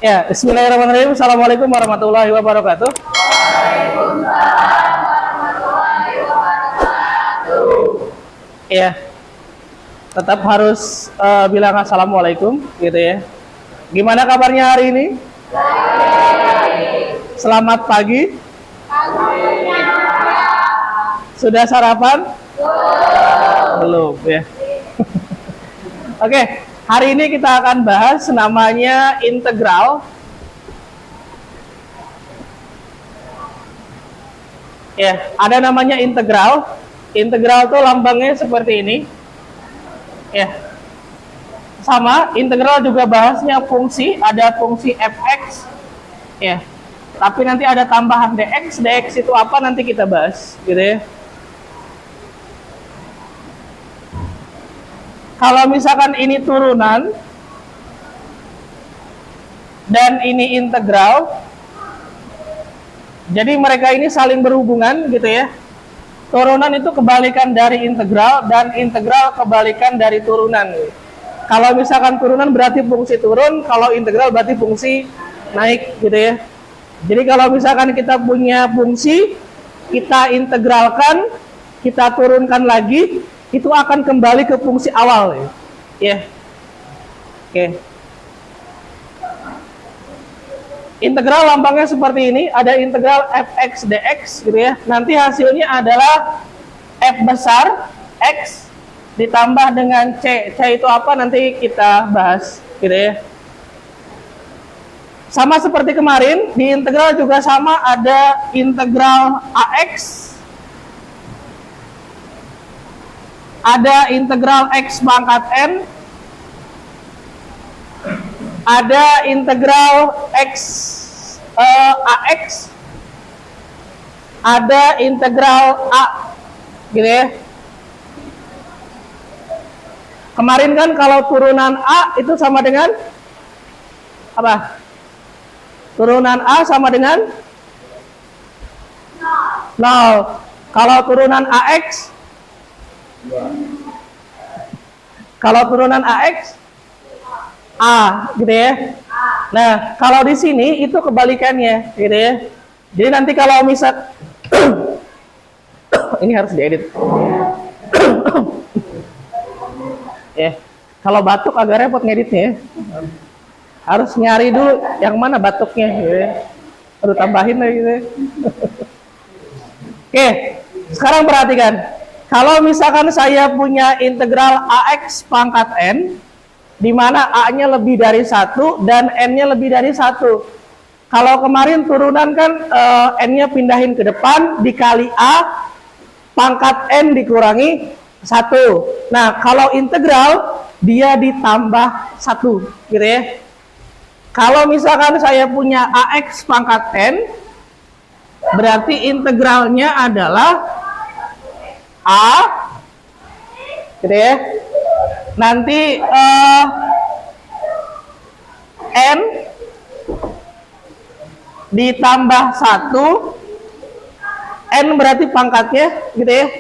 Ya, bismillahirrahmanirrahim. Assalamualaikum warahmatullahi wabarakatuh. Ya, tetap harus bilang assalamualaikum, gitu ya. Gimana kabarnya hari ini? Selamat pagi. Sudah sarapan? Belum ya. Oke, hari ini kita akan bahas namanya integral. Ya, ada namanya integral. Integral tuh lambangnya seperti ini. Ya. Sama, integral juga bahasnya fungsi, ada fungsi fx. Ya. Tapi nanti ada tambahan dx. Dx itu apa nanti kita bahas, gitu ya. Kalau misalkan ini turunan dan ini integral, jadi mereka ini saling berhubungan gitu ya. Turunan itu kebalikan dari integral dan integral kebalikan dari turunan. Kalau misalkan turunan berarti fungsi turun, kalau integral berarti fungsi naik gitu ya. Jadi kalau misalkan kita punya fungsi, kita integralkan, kita turunkan lagi, itu akan kembali ke fungsi awal ya. Oke. Integral lambangnya seperti ini, ada integral fx dx gitu ya. Nanti hasilnya adalah f besar x ditambah dengan c. C itu apa nanti kita bahas gitu ya. Sama seperti kemarin, di integral juga sama, ada integral ax, ada integral x pangkat n, ada integral x ax, ada integral a, gitu ya. Kemarin kan kalau turunan a itu sama dengan apa? Turunan a sama dengan 0. Kalau turunan ax, kalau turunan ax a, gitu ya. Nah, kalau di sini itu kebalikannya, gitu ya. Jadi nanti kalau misal ini harus diedit. Ya, kalau batuk agak repot ngeditnya. Harus nyari dulu yang mana batuknya, gitu ya. Harus tambahin lagi, gitu ya. Oke, sekarang perhatikan. Kalau misalkan saya punya integral ax pangkat n, di mana a-nya lebih dari 1 dan n-nya lebih dari 1. Kalau kemarin turunan kan n-nya pindahin ke depan, dikali a, pangkat n dikurangi 1. Nah, kalau integral, dia ditambah 1, gitu ya. Kalau misalkan saya punya ax pangkat n, berarti integralnya adalah a, gitu ya. Nanti n ditambah 1, n berarti pangkatnya, gitu ya.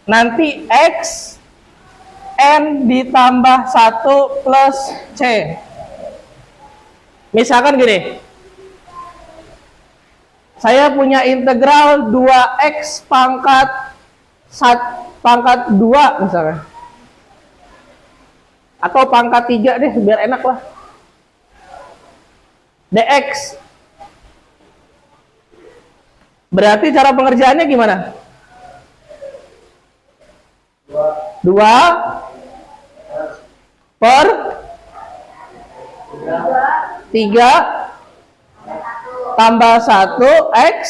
Nanti x n ditambah 1 plus c. Misalkan gini, saya punya integral 2x pangkat 2 misalnya, atau pangkat 3 deh biar enak lah, dx. Berarti cara pengerjaannya gimana? 2 per 3 tambah 1 x,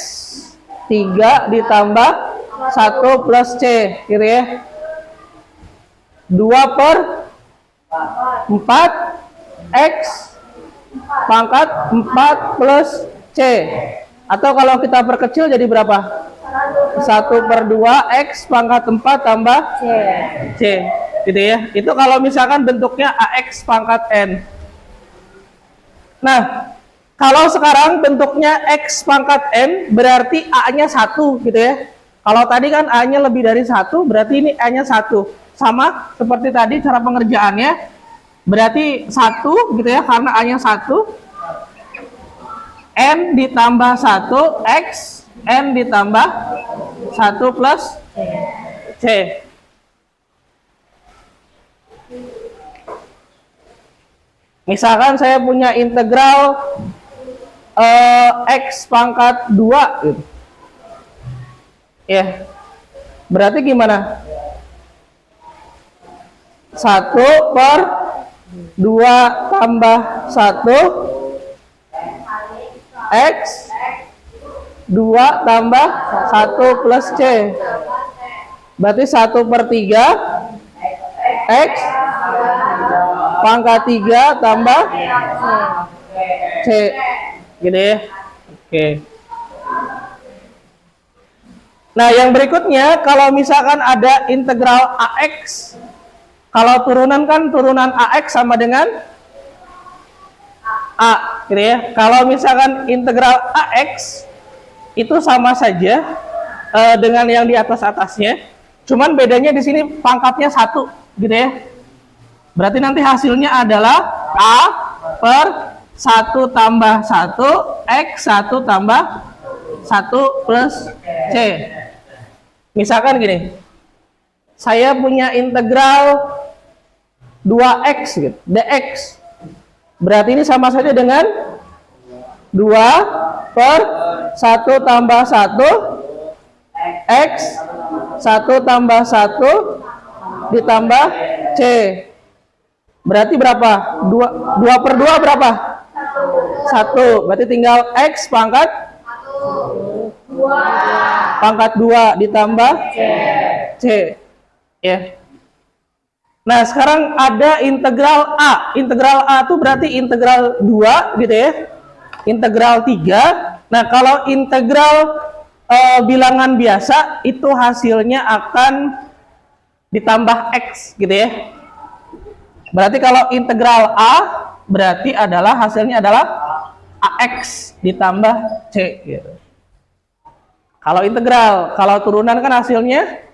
3 ditambah 1 plus c, gitu ya. 2 per 4 x pangkat 4 plus c. Atau kalau kita perkecil jadi berapa? 1 per 2 x pangkat 4 tambah c, gitu ya. Itu kalau misalkan bentuknya ax pangkat n. Nah, kalau sekarang bentuknya x pangkat n, berarti a-nya 1, gitu ya. Kalau tadi kan a-nya lebih dari 1, berarti ini a-nya 1. Sama seperti tadi cara pengerjaannya, berarti 1 gitu ya, karena a-nya 1. N ditambah 1 X, N ditambah 1 plus C. Misalkan saya punya integral X pangkat 2 gitu. Ya, berarti gimana? 1 per 2 tambah 1 X 2 tambah 1 plus C. Berarti 1 per 3 X pangkat 3 tambah C. Gini ya. Oke. Nah, yang berikutnya kalau misalkan ada integral AX, kalau turunan kan turunan AX sama dengan A, gitu ya. Kalau misalkan integral AX itu sama saja dengan yang di atasnya, cuman bedanya di sini pangkatnya 1, gitu ya. Berarti nanti hasilnya adalah A per 1 tambah 1 X 1 tambah 1 plus C. Misalkan gini, saya punya integral 2x gitu, dx. Berarti ini sama saja dengan 2 per 1 tambah 1 x 1 tambah 1 ditambah c. Berarti berapa? 2 per 2 berapa? 1. Berarti tinggal x pangkat 2 ditambah C. Ya. Nah, sekarang ada integral A. Integral A itu berarti integral 2 gitu ya. Integral 3. Nah, kalau integral bilangan biasa itu hasilnya akan ditambah X gitu ya. Berarti kalau integral A berarti adalah hasilnya adalah AX ditambah C gitu. Kalau integral, kalau turunan kan hasilnya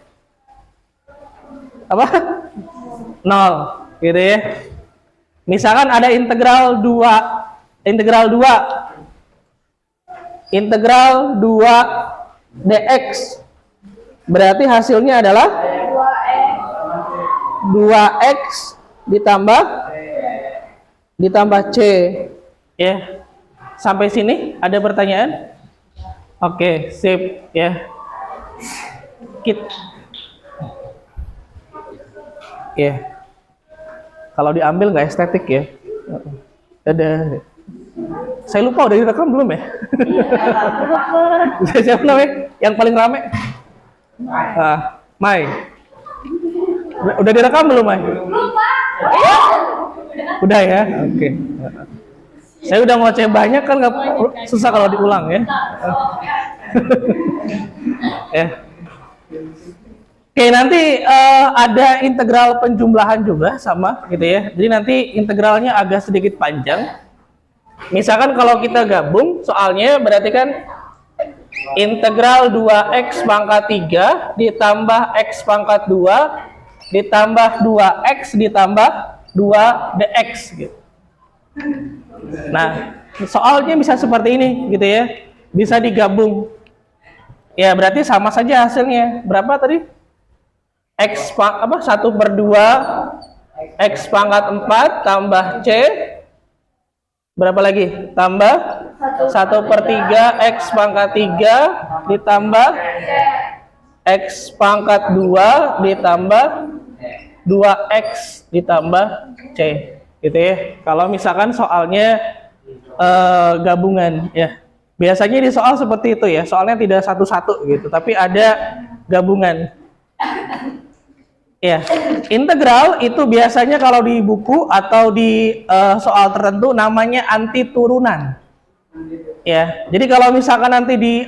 apa? 0 gitu ya. Misalkan ada integral 2 dx, berarti hasilnya adalah 2x ditambah c ya. Sampai sini ada pertanyaan? Oke, sip ya. Ya. Kalau diambil nggak estetik ya. Ada. Saya lupa udah direkam belum ya? Siapa namanya? Yang paling rame? Mai. Udah direkam belum, Mai? Udah ya? Oke. Saya udah ngoceh banyak kan, nggak susah kalau diulang ya. Ya. Oke, nanti ada integral penjumlahan juga sama gitu ya. Jadi nanti integralnya agak sedikit panjang. Misalkan kalau kita gabung soalnya berarti kan integral 2x pangkat 3 ditambah x pangkat 2 ditambah 2x ditambah 2 dx gitu. Nah, soalnya bisa seperti ini gitu ya. Bisa digabung. Ya, berarti sama saja hasilnya. Berapa tadi? X 1 per 2 X pangkat 4 tambah C. Berapa lagi? Tambah 1 per 3 X pangkat 3 ditambah X pangkat 2 ditambah 2X ditambah C. Gitu ya. Kalau misalkan soalnya gabungan ya. Biasanya di soal seperti itu ya. Soalnya tidak satu-satu gitu, tapi ada gabungan. Ya, integral itu biasanya kalau di buku atau di soal tertentu namanya anti turunan. Ya, jadi kalau misalkan nanti di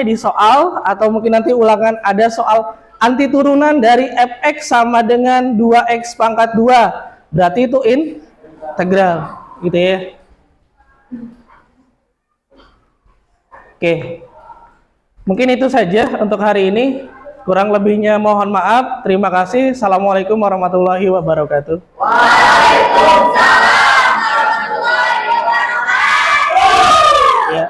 di soal atau mungkin nanti ulangan ada soal anti turunan dari fx sama dengan 2x pangkat 2, berarti itu integral, gitu ya. Oke, mungkin itu saja untuk hari ini. Kurang lebihnya mohon maaf. Terima kasih. Assalamualaikum warahmatullahi wabarakatuh. Waalaikumsalam warahmatullahi wabarakatuh. Ya.